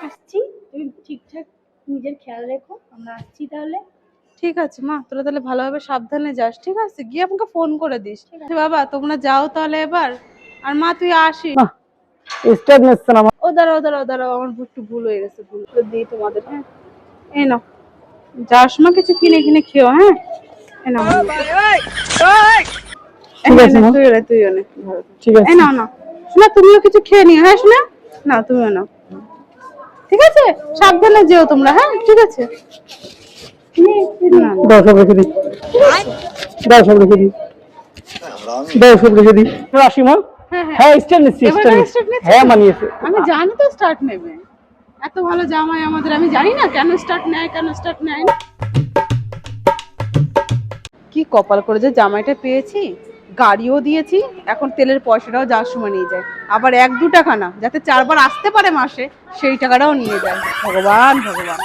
আসছি, তুমি ঠিকঠাক নিজের খেয়াল রেখো, আমরা আসছি তাহলে। ঠিক আছে মা, তোরা তাহলে ভালোভাবে সাবধানে যাস, ঠিক আছে? গিয়ে আমাকে ফোন করে দিস। বাবা তোমরা যাও তাহলে এবার। আর মা তুই আসিস। স্টেপ নিচ্ছে না। ও দাঁড়াও দাঁড়াও দাঁড়াও, আমার একটু ভুল হয়ে গেছে, ভুল করে দিই তোমাদের। হ্যাঁ এই নাও, যাওয়ার সময় কিছু কিনে কিনে খেও। হ্যাঁ এই নাও, ঠিক আছে মা। তুইও নে। ঠিক আছে। এই নাও নাও শোনা, তুমিও কিছু খেয়ে নিও। হ্যাঁ শোনা, না তুমিও নাও। ঠিক আছে, সাবধানে যেও তোমরা। হ্যাঁ ঠিক আছে। দাও সব রেখে দিই, দাও সব রেখে দিই, দাও সব রেখে দিই। আসি মা। হ্যাঁ স্টেপ নিচ্ছি, স্টেপ নিচ্ছি। হ্যাঁ মানিয়েছে। আমি জানি তো স্টার্ট নেবে, এত ভালো জামাই আমাদের। আমি জানি না কেন স্টার্ট নেয়, কেন স্টার্ট নেয় না। কি কপাল করে যে জামাইটা পেয়েছি, গাড়িও দিয়েছি, এখন তেলের পয়সাটাও যাওয়ার সময় নিয়ে যায়। আবার 1-2 টাকা না, যাতে 4 বার আসতে পারে মাসে, সেই টাকাটাও নিয়ে যায়। ভগবান ভগবান।